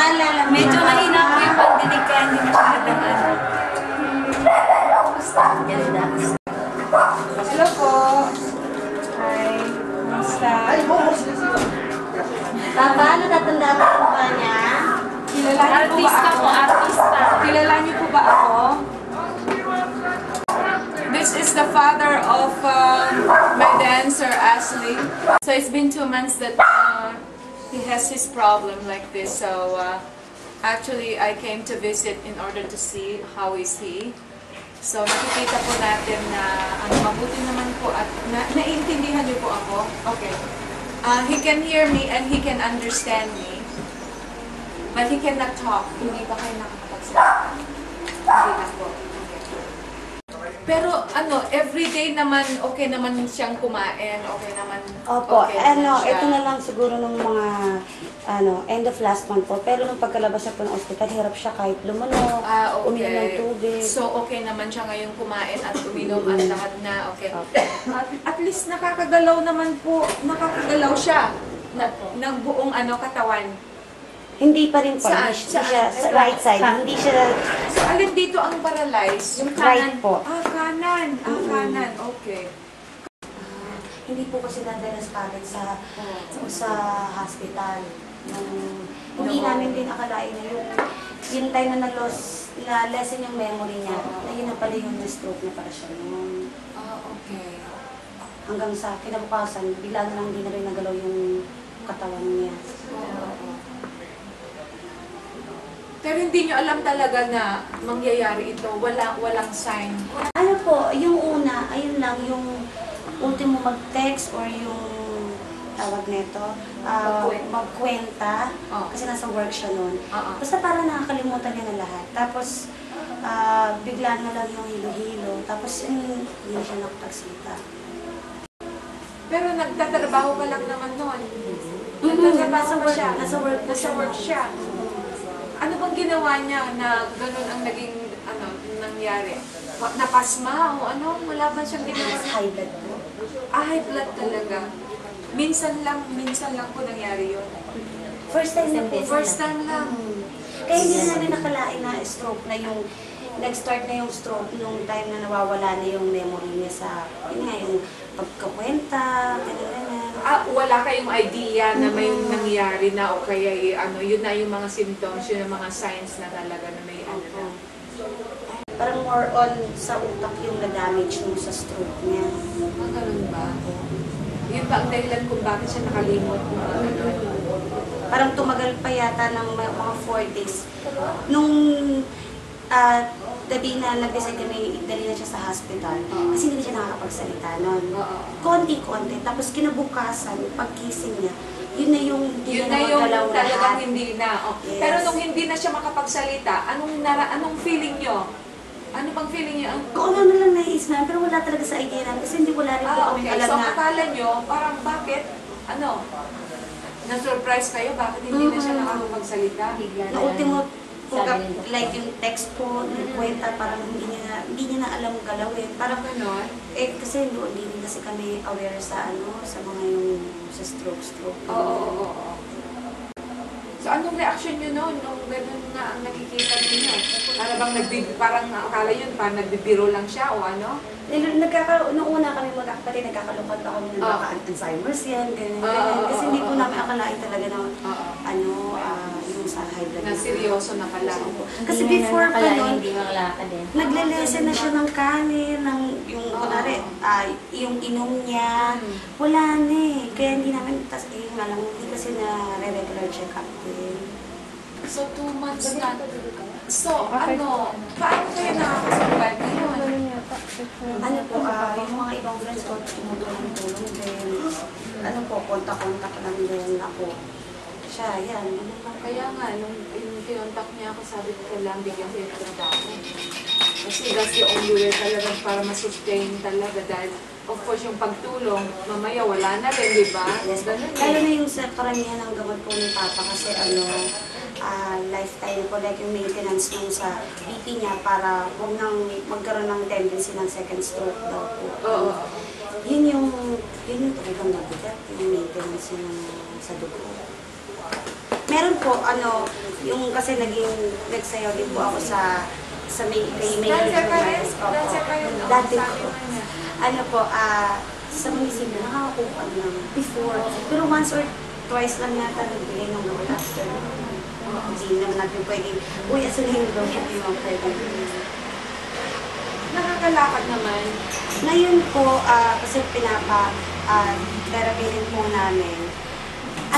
naalala. Medyo mahina po yung pagdinig kaya hindi na pinadaan. Ganda. Hello po. Hi. Kamusta? Papa, natatandaan mo po ba niya? Kilala niyo po ba Artista ako? po, artista. Kilala niyo po ba ako? This is the father of my dancer, Ashley. So it's been 2 months that he has his problem like this. So actually, I came to visit in order to see how is he. So nakikita po natin na mabuti naman po at naiintindihan niyo po ako. Okay. He can hear me and he can understand me. But he cannot talk. Hindi ba kayo nakakapagsalita? Hindi na po. Pero everyday naman, okay naman siyang kumain, okay naman. Opo, okay naman siya. ito na lang siguro nung mga, end of last month po. Pero nung pagkalabas siya po ng ospital, hirap siya kahit lumunok, Okay. uminom ng tubig. So, okay naman siya ngayon kumain at uminom at lahat na, okay. At least nakakagalaw naman po, nakakagalaw siya ng buong katawan. Hindi pa rin po, Saan? hindi siya sa right side. Hindi siya, So, alin dito ang paralyzed? Yung right po. kanan. Kanan. Okay. Hindi po kasi nadala sa hospital. Hindi namin din akalain na yung time na na-lessen yung memory niya, na yun na pala yung na-stroke na para siya noon. Okay. Hanggang sa kinabukasan, bigla na lang din na rin nagalaw yung katawan niya. Pero hindi nyo alam talaga na mangyayari ito. Walang sign. Ano po, yung una, ayun lang, yung ultimo mag-text or yung tawag nito, magkwenta, kasi nasa work siya noon. Basta parang nakakalimutan niya na lahat. Tapos, bigla na lang yung hilo-hilo. Tapos, hindi siya nakapagsalita. Pero nagtatrabaho ka lang naman noon. Nasa work siya. Ano bang ginawa niya na ganun ang naging, nangyari? Napasma o wala ba siyang ginawa? High blood po. High blood talaga. Minsan lang po nangyari yun. First time na po. First time lang. Kaya hindi na namin nakalain na stroke na yung, nag-start na yung stroke nung time na nawawala na yung memory niya sa, yung pagkakwenta, gano'n. Wala kayong idea na may nangyari na o kaya yun na yung mga symptoms, yun yung mga signs na talaga na may na. Parang more on sa utak yung na-damage nung sa stroke niya. Ganun ba? Yun ba ang dahilan kung bakit siya nakalimot? Parang tumagal pa yata ng mga 4 days. Nung gabi na nag-decide kami, dali na siya sa hospital. Kasi hindi siya nakakapagsalita nun. Konti-konti. Tapos kinabukasan, pagkising niya, yun na yung talagang hindi na. Yes. Pero nung hindi na siya makapagsalita, anong feeling nyo? Ano bang feeling nyo? Kung ano na lang naisip namin, pero wala talaga sa idea namin. Kasi hindi wala rin po kami alam so na. akala nyo, parang bakit? Na-surprise kayo? Bakit hindi na siya nakakapagsalita? Na ultimo, like yung text po, yung kwenta, parang hindi niya na alam galawin. Parang ganon. Kasi hindi rin kasi kami aware sa mga yung sa stroke. Oo. So anong reaction nyo noon nung gano'n na ang nakikita niyo? Parang akala yun, parang nagbibiro lang siya o ano? Nung una kami magkakapatid, nagkakalungkot ako ng baka Alzheimer's yan, ganyan. Kasi hindi po namin akalain talaga na yung sa high blood. Na seryoso na pala. Kasi before pa nun, Hindi makalakad din. nagle-lesson na siya ng kanin, yung kunwari, yung inom niya, wala na eh. Kaya hindi namin, hindi kasi na regular check-up din. So 2 months na. So paano kayo nakakasurvive ngayon? Yung mga ibang friends ko, tumutulong din. Kontak-kontak lang din ako. Siya, yan. Kaya nga, nung kinontak niya ako, sabi ko kailangan bigyan ko yung trabaho. Kasi that's the only way talaga para masustain talaga dahil of course yung pagtulong, mamaya wala na rin, di ba? Yes, ganun lalo na yung sa karamihan ng gamot po ni Papa kasi lifetime po, like yung maintenance nung sa BP niya para huwag nang magkaroon ng tendency ng second stroke daw po. Oo. Yun yung talagang mabigat, yung maintenance yung sa dugo. Meron po po, yung kasi nagsayaw din po ako sa may Dancer ka rin? Opo. Dancer ka rin? Oo, Dati sabi po. mo niya. Ano po, sa munisipyo, nakakakuha lang before. Pero once or twice lang yata nagbigay ng gold after. Hindi naman natin pwedeng, uy, asuhin ko, hindi mo pwede. Nakakalakad naman. Ngayon po, kasi therapy rin po namin.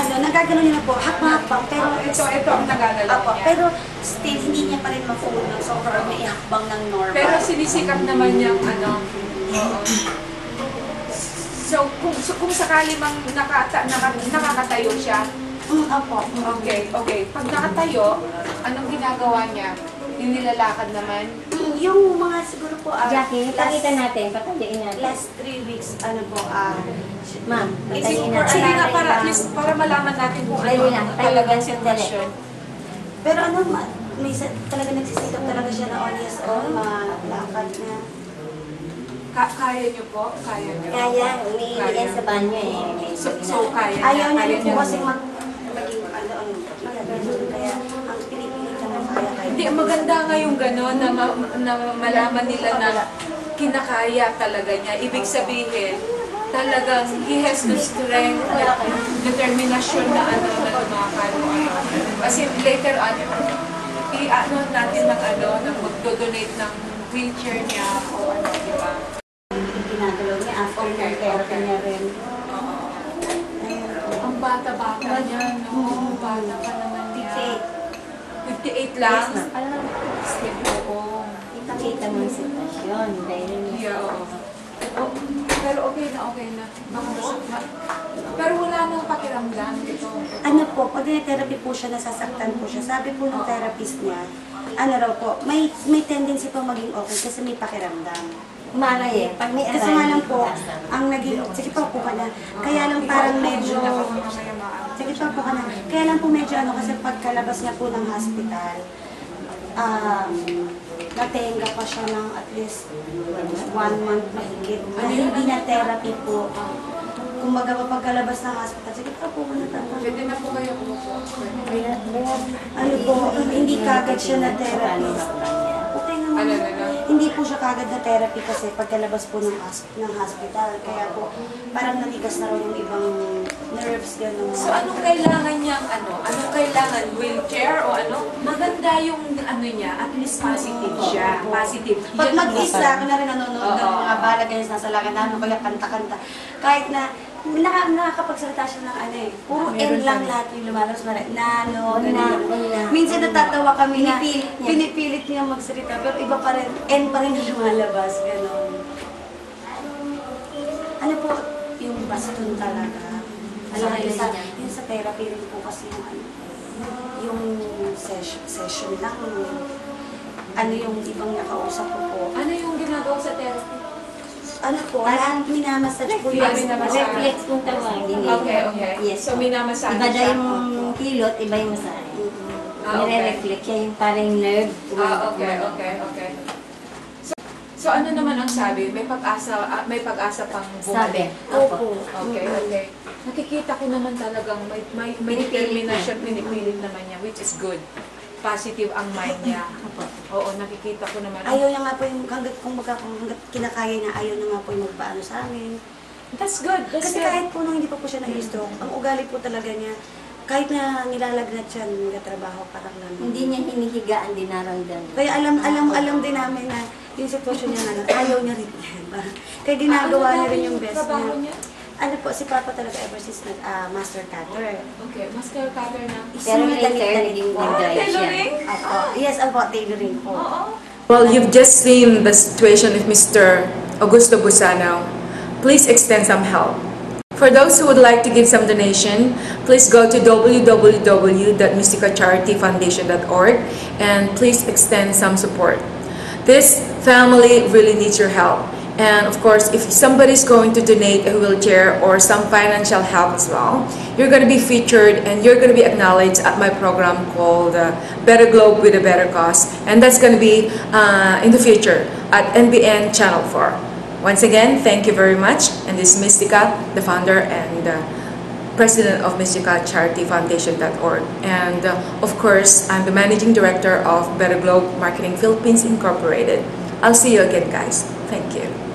Nagagano niya na po, hakbang-hakbang, pero Ito ang nagagalaw Apo, niya. pero still, hindi niya pa rin ma-phone ng sobrang may hakbang ng normal. Pero sinisikap naman niyang oo. So, kung sakali mang nakakatayo siya, Apo. okay. Pag nakatayo, anong ginagawa niya? Yung nilalakad naman? Yung mga siguro po, Jackie, pakita natin, patayin natin. last 3 weeks, Ma'am, patayin Sige natin. nga, para at least, para malaman natin kung ano Dali lang, ang tayo talagang lang, sitwasyon. pero talaga nagsisikap talaga siya na on his own, malakad niya. Kaya niyo po? Kaya niyo? Kaya, umiilig yan sa banyo eh. So, kaya niya? Ayaw niya Kaya rin po kasi maging kaya ang pinipilit niya na kaya. Hindi, maganda nga yung gano'n na malaman nila na kinakaya talaga niya. Ibig sabihin, talagang he has the strength, determinasyon na na lumakad o Kasi later on, natin ng magdo-donate ng wheelchair niya o di ba? Ginagalaw niya after ng therapy niya rin. Ang bata-bata niya, no? Bata pa naman niya. 58 lang? Yes, ma'am. Alam, oo. Ipakita mo yung sitwasyon. Dahil Yeah, oo. Pero okay na. Pero wala nang pakiramdam dito. Po, pag therapy po siya, nasasaktan po siya. Sabi po ng therapist niya, raw po, may tendency po maging okay kasi may pakiramdam. umalay eh. Pag may Kasi nga lang po, ang naging, sige pa po ka na, kaya lang parang medyo, sige pa po ka na, kaya lang po medyo kasi pagkalabas niya po ng hospital, natenga pa siya ng at least 1 month mahigit. Hindi na therapy po. Kumbaga pagkalabas ng hospital, sige pa po ka na tama. Pwede na po kayo umupo. Hindi kagad siya na therapist. Okay naman. Hindi po siya kagad na therapy kasi pagkalabas po ng hospital. Kaya po, parang nanigas na rin yung ibang nerves gano'n. So anong kailangan niyang Anong kailangan? Wheelchair o ano? Maganda yung niya, at least positive siya. Positive. Pag mag-isa, ako na rin nanonood ng mga bala ganyan sa salakan kaya kanta-kanta. Kahit na, nakakapagsalita siya ng puro N lang lahat yung lumalabas. Minsan natatawa kami na pinipilit niya magsalita, pero iba pa rin, N pa rin yung lumalabas, gano'n. Ano po, yung baston talaga. Yun sa therapy rin po kasi yung session lang, yung ibang nakausap ko po. Ano yung ginagawa sa therapy? Parang minamassage po Yes. yung Reflex kung tawagin eh. Okay. Yes. So minamassage Iba daw siya. yung kilot, iba yung masahe. Okay. Nire-reflect siya yung parang nerve. Okay. So ano naman ang sabi? May pag-asa pang bumalik. Opo. Okay. Nakikita ko naman talagang may determination, pinipilit naman niya, which is good. Positive ang mind niya. Oo, nakikita ko naman. Ayaw niya nga po yung hanggat kinakaya niya, ayaw niya nga po yung magpaano sa amin. That's good. Kasi kahit po nung hindi pa po siya na-stroke, ang ugali po talaga niya, kahit na nilalagnat siya, nagtatrabaho parang naman. Hindi niya hinihigaan, dinaramdam. Kaya alam din namin na yung sitwasyon niya na ayaw niya rin yan. Kaya ginagawa niya rin yung best niya. Si Papa talaga ever since master cutter. Okay, master cutter na. Pero later, naging nag-drive siya. Tailoring? Yes, tailoring po. Well, you've just seen the situation of Mr. Augusto Busano. Please extend some help. For those who would like to give some donation, please go to www.mysticacharityfoundation.org and please extend some support. This family really needs your help. And of course, if somebody's going to donate a wheelchair or some financial help as well, you're going to be featured and you're going to be acknowledged at my program called Better Globe with a Better Cause. And that's going to be in the future at NBN Channel 4. Once again, thank you very much. And this is Mystica, the founder and president of Mystica Charity Foundation.org. And of course, I'm the managing director of Better Globe Marketing Philippines Incorporated. I'll see you again, guys. Thank you.